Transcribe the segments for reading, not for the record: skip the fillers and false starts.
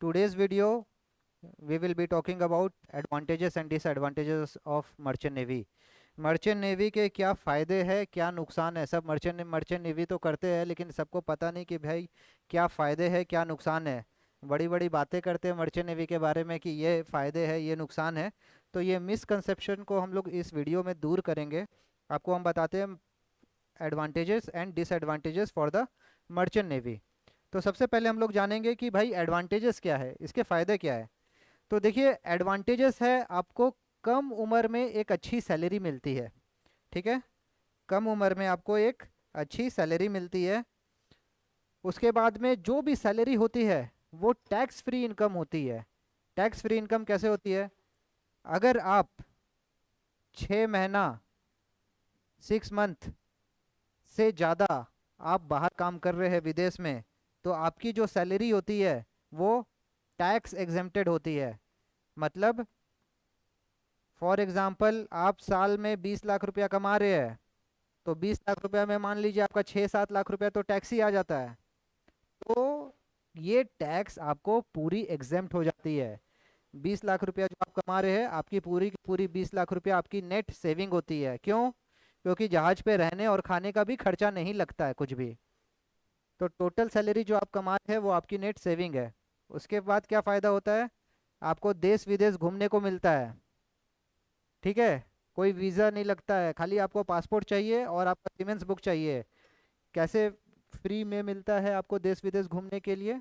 Today's video we will be talking about advantages and disadvantages of merchant navy. Merchant navy के क्या फ़ायदे हैं क्या नुकसान है। सब मर्चेंट नेवी तो करते हैं लेकिन सबको पता नहीं कि भाई क्या फ़ायदे हैं क्या नुकसान है। बड़ी बड़ी बातें करते हैं मर्चेंट नेवी के बारे में कि ये फ़ायदे है ये नुकसान है। तो ये मिसकंसेप्शन को हम लोग इस वीडियो में दूर करेंगे। आपको हम बताते हैं advantages and disadvantages for the merchant navy. तो सबसे पहले हम लोग जानेंगे कि भाई एडवांटेजेस क्या है, इसके फ़ायदे क्या है। तो देखिए एडवांटेजेस है आपको कम उम्र में एक अच्छी सैलरी मिलती है। ठीक है, कम उम्र में आपको एक अच्छी सैलरी मिलती है। उसके बाद में जो भी सैलरी होती है वो टैक्स फ्री इनकम होती है। टैक्स फ्री इनकम कैसे होती है? अगर आप 6 महीना 6 मंथ से ज़्यादा आप बाहर काम कर रहे हैं विदेश में, तो आपकी जो सैलरी होती है वो टैक्स एग्जेम्प्टेड होती है। मतलब फॉर एग्जांपल आप साल में 20 लाख रुपया कमा रहे हैं, तो 20 लाख रुपया में मान लीजिए आपका 6-7 लाख रुपया तो टैक्स ही आ जाता है। तो ये टैक्स आपको पूरी एग्जेम्प्ट हो जाती है। 20 लाख रुपया जो आप कमा रहे हैं आपकी पूरी की पूरी 20 लाख रुपया आपकी नेट सेविंग होती है। क्यों? क्योंकि जहाज पे रहने और खाने का भी खर्चा नहीं लगता है कुछ भी। तो टोटल सैलरी जो आप कमा रहे हैं वो आपकी नेट सेविंग है। उसके बाद क्या फ़ायदा होता है? आपको देश विदेश घूमने को मिलता है। ठीक है, कोई वीज़ा नहीं लगता है, खाली आपको पासपोर्ट चाहिए और आपका सीमेंस बुक चाहिए। कैसे फ्री में मिलता है आपको देश विदेश घूमने के लिए?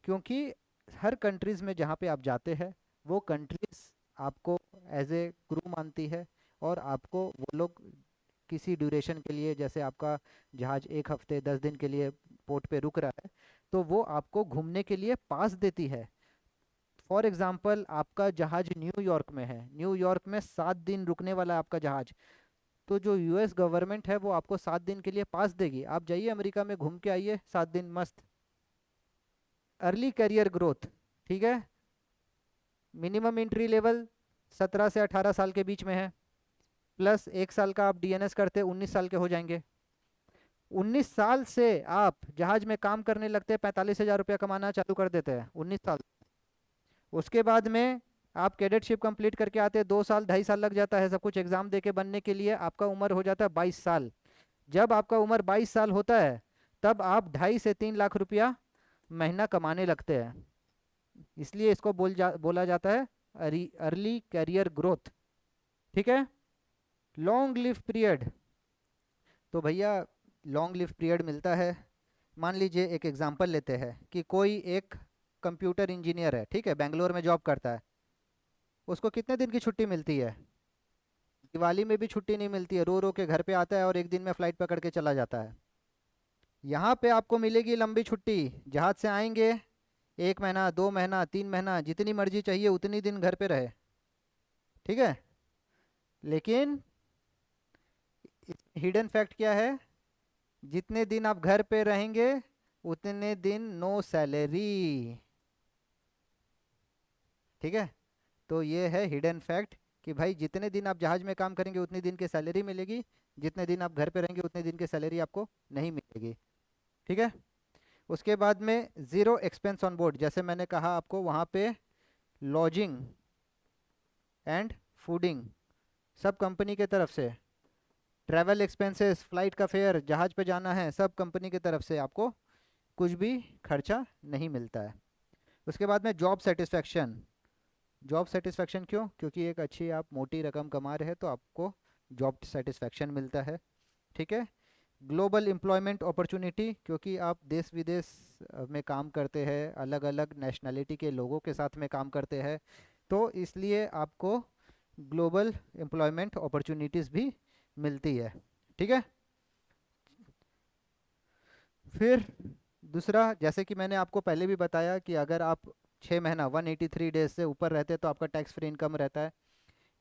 क्योंकि हर कंट्रीज़ में जहाँ पे आप जाते हैं वो कंट्रीज़ आपको एज ए क्रू मानती है, और आपको वो लोग किसी ड्यूरेशन के लिए, जैसे आपका जहाज़ 1 हफ्ते 10 दिन के लिए पोर्ट पे रुक रहा है, तो वो आपको घूमने के लिए पास देती है। फॉर एग्जांपल आपका जहाज न्यूयॉर्क में है, न्यूयॉर्क में 7 दिन रुकने वाला है आपका जहाज, तो जो यूएस गवर्नमेंट है वो आपको 7 दिन के लिए पास देगी। आप जाइए अमेरिका में घूम के आइए 7 दिन मस्त। अर्ली करियर ग्रोथ, ठीक है, मिनिमम एंट्री लेवल 17 से 18 साल के बीच में है। प्लस 1 साल का आप डीएनएस करते 19 साल के हो जाएंगे। 19 साल से आप जहाज में काम करने लगते हैं, 45,000 रुपया कमाना चालू कर देते हैं 19 साल। उसके बाद में आप कैडेटशिप कंप्लीट करके आते हैं, 2 साल 2.5 साल लग जाता है सब कुछ एग्जाम दे के बनने के लिए, आपका उम्र हो जाता है 22 साल। जब आपका उम्र 22 साल होता है तब आप 2.5 से 3 लाख रुपया महीना कमाने लगते हैं। इसलिए इसको बोला जाता है अर्ली कैरियर ग्रोथ। ठीक है, लॉन्ग लिव पीरियड। तो भैया लॉन्ग लिव पीरियड मिलता है। मान लीजिए एक एग्जांपल लेते हैं कि कोई एक कंप्यूटर इंजीनियर है, ठीक है, बेंगलोर में जॉब करता है। उसको कितने दिन की छुट्टी मिलती है? दिवाली में भी छुट्टी नहीं मिलती है, रो रो के घर पे आता है और एक दिन में फ्लाइट पकड़ के चला जाता है। यहाँ पे आपको मिलेगी लंबी छुट्टी। जहाज से आएंगे, 1 महीना 2 महीना 3 महीना जितनी मर्जी चाहिए उतनी दिन घर पे रहे। ठीक है, लेकिन हिडन फैक्ट क्या है? जितने दिन आप घर पे रहेंगे उतने दिन नो सैलरी। ठीक है, तो ये है हिडन फैक्ट कि भाई जितने दिन आप जहाज में काम करेंगे उतने दिन की सैलरी मिलेगी, जितने दिन आप घर पे रहेंगे उतने दिन की सैलरी आपको नहीं मिलेगी। ठीक है, उसके बाद में ज़ीरो एक्सपेंस ऑन बोर्ड, जैसे मैंने कहा आपको वहाँ पे लॉजिंग एंड फूडिंग सब कंपनी के तरफ से। ट्रैवल एक्सपेंसेस, फ्लाइट का फेयर, जहाज पे जाना है, सब कंपनी की तरफ से, आपको कुछ भी खर्चा नहीं मिलता है। उसके बाद में जॉब सेटिस्फेक्शन। जॉब सेटिस्फेक्शन क्यों? क्योंकि एक अच्छी आप मोटी रकम कमा रहे हैं तो आपको जॉब सेटिस्फेक्शन मिलता है। ठीक है, ग्लोबल एम्प्लॉयमेंट अपॉर्चुनिटी, क्योंकि आप देश विदेश में काम करते हैं, अलग अलग नेशनैलिटी के लोगों के साथ में काम करते हैं, तो इसलिए आपको ग्लोबल एम्प्लॉयमेंट अपॉर्चुनिटीज़ भी मिलती है। ठीक है, फिर दूसरा, जैसे कि मैंने आपको पहले भी बताया कि अगर आप 6 महीना 183 डेज से ऊपर रहते हैं तो आपका टैक्स फ्री इनकम रहता है।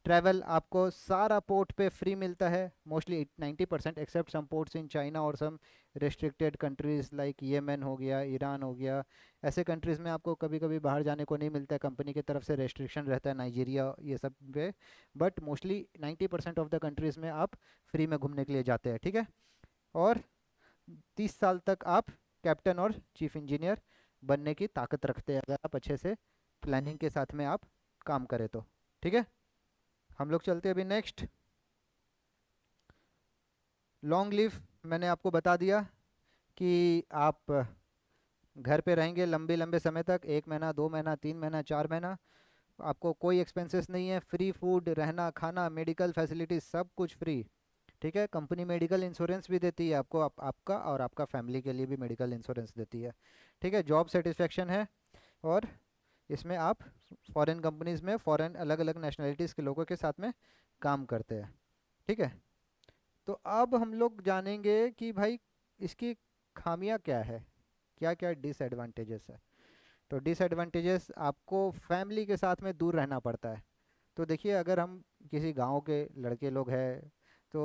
ट्रैवल आपको सारा पोर्ट पे फ्री मिलता है, mostly 90% except some ports in China और some restricted countries like Yemen हो गया, ईरान हो गया। ऐसे कंट्रीज़ में आपको कभी कभी बाहर जाने को नहीं मिलता है, कंपनी की तरफ से रेस्ट्रिक्शन रहता है, नाइजीरिया ये सब पे। But mostly 90% of the countries में आप फ्री में घूमने के लिए जाते हैं। ठीक है, और 30 साल तक आप कैप्टन और चीफ इंजीनियर बनने की ताकत रखते हैं, अगर आप अच्छे से प्लानिंग के साथ में आप काम करें तो। ठीक है, हम लोग चलते हैं अभी नेक्स्ट। लॉन्ग लीव, मैंने आपको बता दिया कि आप घर पे रहेंगे लंबे लंबे समय तक, 1 महीना, 2 महीना, 3 महीना, 4 महीना, आपको कोई एक्सपेंसेस नहीं है, फ्री फूड, रहना खाना, मेडिकल फैसिलिटीज सब कुछ फ्री। ठीक है, कंपनी मेडिकल इंश्योरेंस भी देती है आपको, आपका और आपका फैमिली के लिए भी मेडिकल इंश्योरेंस देती है। ठीक है, जॉब सेटिस्फेक्शन है, और इसमें आप फॉरेन कंपनीज में फॉरेन अलग अलग नेशनलिटीज़ के लोगों के साथ में काम करते हैं। ठीक है, तो अब हम लोग जानेंगे कि भाई इसकी खामियां क्या है, क्या क्या डिसएडवांटेजेस है। तो डिसएडवांटेजेस, आपको फैमिली के साथ में दूर रहना पड़ता है। तो देखिए, अगर हम किसी गांव के लड़के लोग हैं तो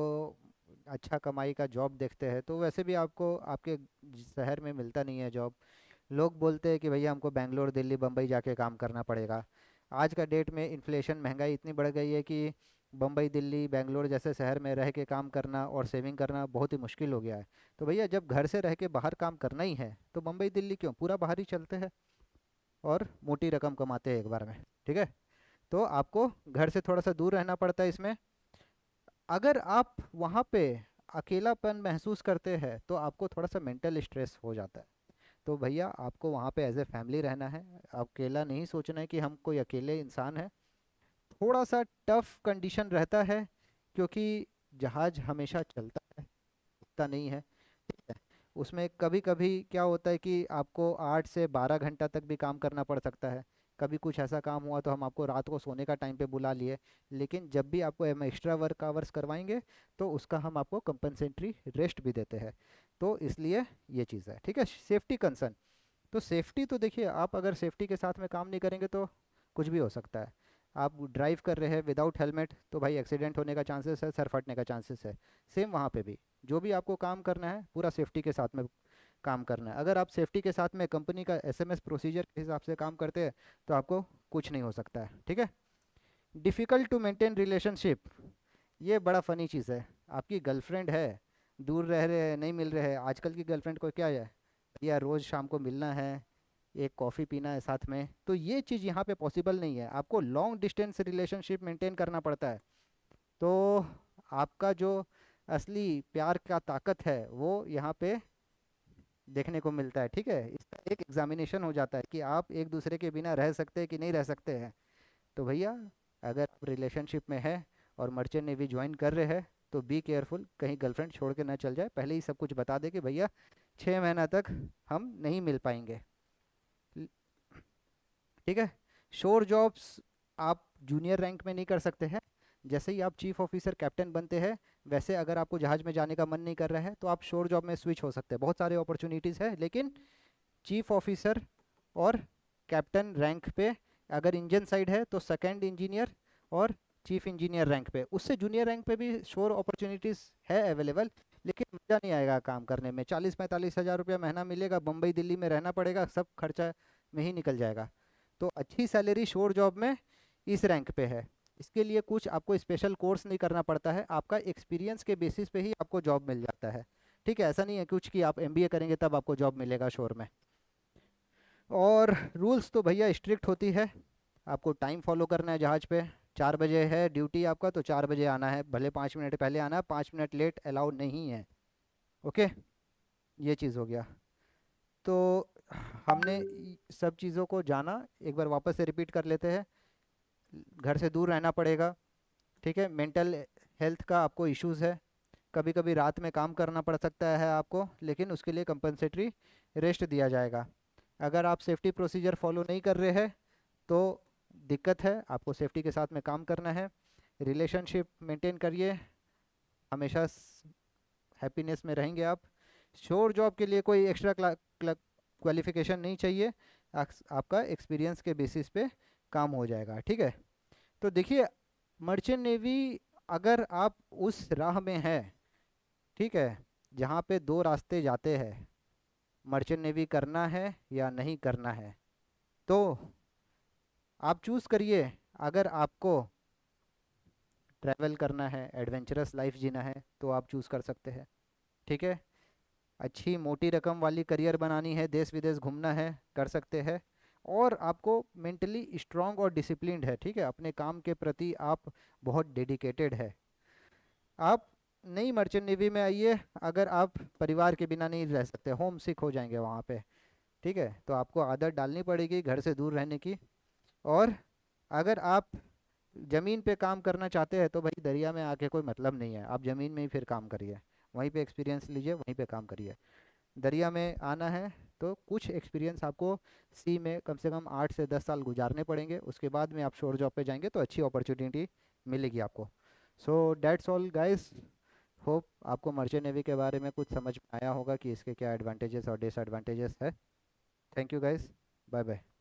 अच्छा कमाई का जॉब देखते हैं, तो वैसे भी आपको आपके शहर में मिलता नहीं है जॉब। लोग बोलते हैं कि भैया हमको बेंगलोर, दिल्ली, बम्बई जाके काम करना पड़ेगा। आज का डेट में इन्फ्लेशन, महंगाई इतनी बढ़ गई है कि बम्बई, दिल्ली, बेंगलोर जैसे शहर में रह के काम करना और सेविंग करना बहुत ही मुश्किल हो गया है। तो भैया जब घर से रह के बाहर काम करना ही है तो बम्बई दिल्ली क्यों, पूरा बाहर ही चलते हैं और मोटी रकम कमाते हैं एक बार में। ठीक है, तो आपको घर से थोड़ा सा दूर रहना पड़ता है इसमें। अगर आप वहाँ पे अकेलापन महसूस करते हैं तो आपको थोड़ा सा मेंटल स्ट्रेस हो जाता है। तो भैया आपको वहाँ पे एज ए फैमिली रहना है, अकेला नहीं सोचना है कि हम कोई अकेले इंसान है। थोड़ा सा टफ कंडीशन रहता है, क्योंकि जहाज हमेशा चलता है, रुकता नहीं है। ठीक है, उसमें कभी कभी क्या होता है कि आपको 8 से 12 घंटा तक भी काम करना पड़ सकता है। कभी कुछ ऐसा काम हुआ तो हम आपको रात को सोने का टाइम पे बुला लिए, लेकिन जब भी आपको हम एक्स्ट्रा वर्क आवर्स करवाएंगे तो उसका हम आपको कंपनसेटरी रेस्ट भी देते हैं। तो इसलिए ये चीज़ है। ठीक है, सेफ्टी कंसर्न, तो सेफ्टी तो देखिए, आप अगर सेफ्टी के साथ में काम नहीं करेंगे तो कुछ भी हो सकता है। आप ड्राइव कर रहे हैं विदाउट हेलमेट तो भाई एक्सीडेंट होने का चांसेस है, सर फटने का चांसेस है। सेम वहाँ पे भी जो भी आपको काम करना है पूरा सेफ्टी के साथ में काम करना है। अगर आप सेफ्टी के साथ में कंपनी का एसएमएस प्रोसीजर के हिसाब से काम करते हैं तो आपको कुछ नहीं हो सकता है। ठीक है, डिफ़िकल्ट टू मेंटेन रिलेशनशिप, ये बड़ा फ़नी चीज़ है। आपकी गर्लफ्रेंड है, दूर रह रहे हैं, नहीं मिल रहे हैं। आजकल की गर्लफ्रेंड को क्या है, या रोज़ शाम को मिलना है, एक कॉफ़ी पीना है साथ में, तो ये चीज़ यहाँ पे पॉसिबल नहीं है। आपको लॉन्ग डिस्टेंस रिलेशनशिप मेंटेन करना पड़ता है। तो आपका जो असली प्यार का ताकत है वो यहाँ पे देखने को मिलता है। ठीक है, इसका एक एग्जामिनेशन हो जाता है कि आप एक दूसरे के बिना रह सकते हैं कि नहीं रह सकते हैं। तो भैया अगर आप रिलेशनशिप में है और मर्चेंट नेवी ज्वाइन कर रहे हैं तो बी केयरफुल, कहीं गर्लफ्रेंड छोड़ के ना चल जाए। पहले ही सब कुछ बता दे कि भैया 6 महीना तक हम नहीं मिल पाएंगे। ल- ठीक है, शोर जॉब्स आप जूनियर रैंक में नहीं कर सकते हैं। जैसे ही आप चीफ ऑफिसर कैप्टन बनते हैं, वैसे अगर आपको जहाज में जाने का मन नहीं कर रहा है तो आप शोर जॉब में स्विच हो सकते हैं। बहुत सारे अपॉर्चुनिटीज़ है, लेकिन चीफ ऑफिसर और कैप्टन रैंक पे अगर इंजन साइड है तो सेकंड इंजीनियर और चीफ इंजीनियर रैंक पे, उससे जूनियर रैंक पे भी श्योर अपॉर्चुनिटीज़ है अवेलेबल। लेकिन मज़ा नहीं आएगा काम करने में, 40-45 हज़ार रुपया महीना मिलेगा, मुंबई दिल्ली में रहना पड़ेगा, सब खर्चा में ही निकल जाएगा। तो अच्छी सैलरी श्योर जॉब में इस रैंक पे है। इसके लिए कुछ आपको स्पेशल कोर्स नहीं करना पड़ता है, आपका एक्सपीरियंस के बेसिस पे ही आपको जॉब मिल जाता है। ठीक है, ऐसा नहीं है कुछ कि आप एमबीए करेंगे तब आपको जॉब मिलेगा शोर में। और रूल्स तो भैया स्ट्रिक्ट होती है, आपको टाइम फॉलो करना है जहाज पे। 4 बजे है ड्यूटी आपका तो 4 बजे आना है, भले 5 मिनट पहले आना है, 5 मिनट लेट अलाउड नहीं है। ओके, ये चीज़ हो गया। तो हमने सब चीज़ों को जाना, एक बार वापस से रिपीट कर लेते हैं। घर से दूर रहना पड़ेगा। ठीक है, मेंटल हेल्थ का आपको इश्यूज है, कभी कभी रात में काम करना पड़ सकता है आपको, लेकिन उसके लिए कंपनसेटरी रेस्ट दिया जाएगा। अगर आप सेफ्टी प्रोसीजर फॉलो नहीं कर रहे हैं तो दिक्कत है, आपको सेफ्टी के साथ में काम करना है। रिलेशनशिप मेंटेन करिए, हमेशा हैप्पीनेस में रहेंगे आप। श्योर जॉब के लिए कोई एक्स्ट्रा क्वालिफिकेशन नहीं चाहिए, आपका एक्सपीरियंस के बेसिस पे काम हो जाएगा। ठीक है, तो देखिए, मर्चेंट नेवी अगर आप उस राह में हैं, ठीक है, जहाँ पे दो रास्ते जाते हैं, मर्चेंट नेवी करना है या नहीं करना है, तो आप चूज़ करिए। अगर आपको ट्रैवल करना है, एडवेंचरस लाइफ जीना है, तो आप चूज़ कर सकते हैं। ठीक है, अच्छी मोटी रकम वाली करियर बनानी है, देश विदेश घूमना है, कर सकते हैं। और आपको मेंटली स्ट्रांग और डिसिप्लिन्ड है, ठीक है, अपने काम के प्रति आप बहुत डेडिकेटेड है। आप नई मर्चेंट नेवी में आइए, अगर आप परिवार के बिना नहीं रह सकते, होम सिक हो जाएंगे वहाँ पे, ठीक है, तो आपको आदत डालनी पड़ेगी घर से दूर रहने की। और अगर आप ज़मीन पे काम करना चाहते हैं तो भाई दरिया में आके कोई मतलब नहीं है, आप ज़मीन में ही फिर काम करिए, वहीं पे एक्सपीरियंस लीजिए, वहीं पे काम करिए। दरिया में आना है तो कुछ एक्सपीरियंस आपको सी में कम से कम 8 से 10 साल गुजारने पड़ेंगे, उसके बाद में आप शोर जॉब पे जाएंगे तो अच्छी अपॉर्चुनिटी मिलेगी आपको। So that's all guys. Hope आपको मर्चेंट नेवी के बारे में कुछ समझ में आया होगा कि इसके क्या एडवांटेजेस और डिसएडवांटेजेस है। Thank you guys. Bye bye.